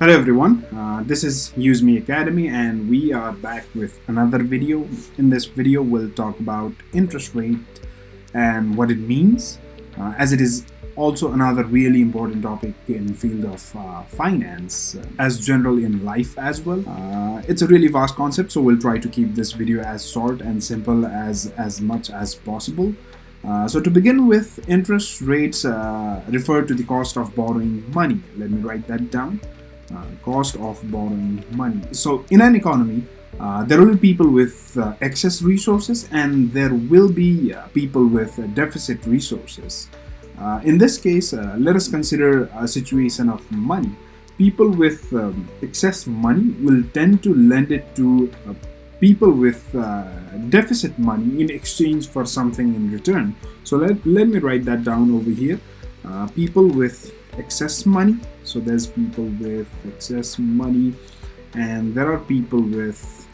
Hello everyone, this is Use Me Academy and we are back with another video. In this video we'll talk about interest rate and what it means, as it is also another really important topic in field of finance, as general in life as well. It's a really vast concept, so we'll try to keep this video as short and simple as much as possible. So to begin with, interest rates refer to the cost of borrowing money. Let me write that down. Cost of borrowing money. So in an economy, there will be people with excess resources and there will be people with deficit resources. In this case, let us consider a situation of money. People with excess money will tend to lend it to people with deficit money in exchange for something in return. So let me write that down over here. People with excess money. So there's people with excess money and there are people with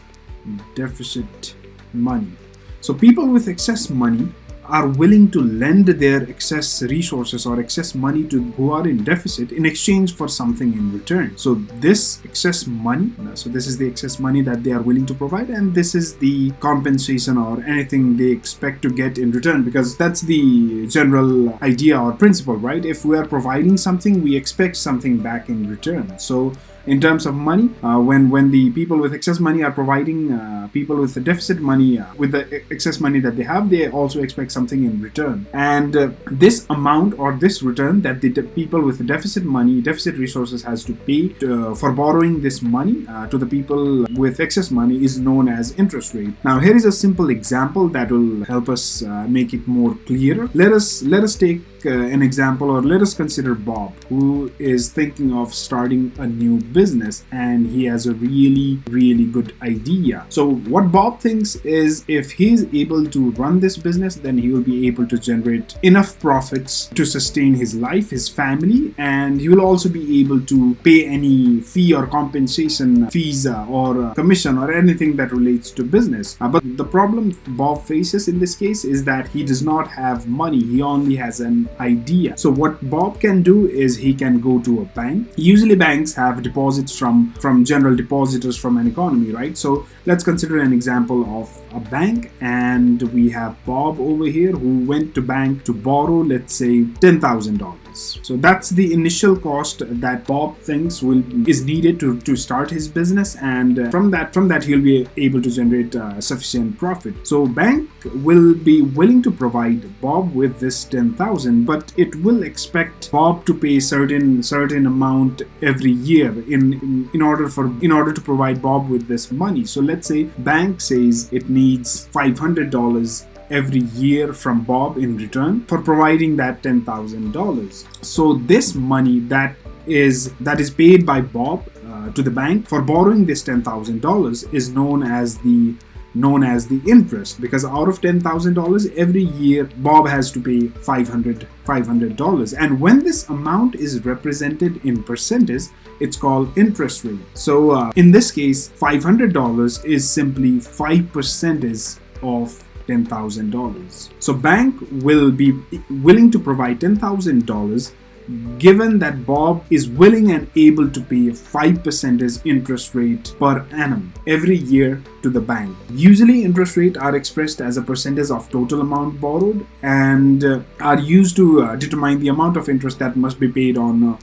deficit money. So people with excess money are willing to lend their excess resources or excess money to who are in deficit in exchange for something in return. So this excess money, so this is the excess money that they are willing to provide, and this is the compensation or anything they expect to get in return, because that's the general idea or principle, right? If we are providing something, we expect something back in return. So in terms of money, when the people with excess money are providing people with the deficit money with the excess money that they have, they also expect something in return. And this amount or this return that the people with the deficit money, deficit resources has to pay for borrowing this money to the people with excess money is known as interest rate. Now here is a simple example that will help us make it more clearer. Let us take an example, or let us consider Bob, who is thinking of starting a new business and he has a really good idea. So what Bob thinks is, if he is able to run this business, then he will be able to generate enough profits to sustain his life, his family, and he will also be able to pay any fee or compensation fees or commission or anything that relates to business. But the problem Bob faces in this case is that he does not have money. He only has an idea. So what Bob can do is he can go to a bank. Usually banks have deposits from general depositors from an economy, right? So let's consider an example of a bank, and we have Bob over here who went to bank to borrow, let's say $10,000. So that's the initial cost that Bob thinks is needed to start his business, and from that he'll be able to generate sufficient profit. So bank will be willing to provide Bob with this $10,000, but it will expect Bob to pay certain amount every year in order to provide Bob with this money. So let's say bank says it needs $500 every year from Bob in return for providing that $10,000. So this money that is paid by Bob to the bank for borrowing this $10,000 is known as the interest, because out of $10,000 every year Bob has to pay $500, and when this amount is represented in percentage, it's called interest rate. So in this case, $500 is simply 5% of $10,000. So bank will be willing to provide $10,000 given that Bob is willing and able to pay 5% interest rate per annum every year to the bank. Usually interest rates are expressed as a percentage of total amount borrowed and are used to determine the amount of interest that must be paid on a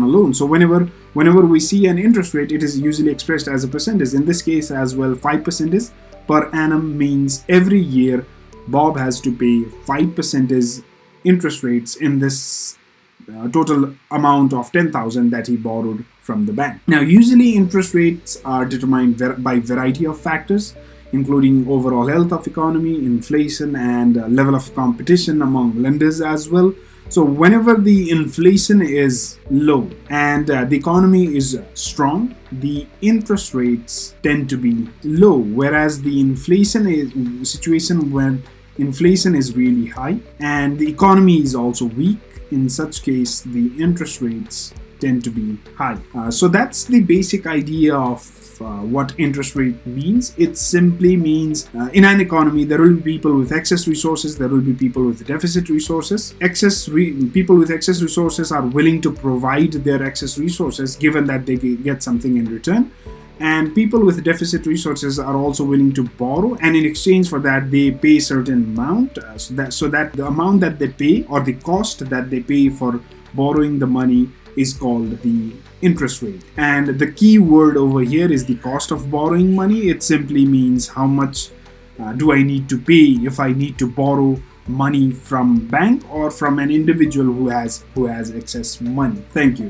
loan. So whenever we see an interest rate, it is usually expressed as a percentage. In this case as well, 5% per annum means every year Bob has to pay 5% interest rates in this total amount of $10,000 that he borrowed from the bank. Now usually interest rates are determined by variety of factors, including overall health of economy, inflation, and level of competition among lenders as well. So whenever the inflation is low and the economy is strong, the interest rates tend to be low, whereas the inflation is situation when inflation is really high and the economy is also weak. In such case, the interest rates tend to be high. So that's the basic idea of what interest rate means. It simply means in an economy there will be people with excess resources, there will be people with deficit resources. People with excess resources are willing to provide their excess resources given that they get something in return. And people with deficit resources are also willing to borrow, and in exchange for that they pay a certain amount, so that the amount that they pay, or the cost that they pay for borrowing the money, is called the interest rate. And the key word over here is the cost of borrowing money. It simply means how much do I need to pay if I need to borrow money from bank or from an individual who has excess money. Thank you.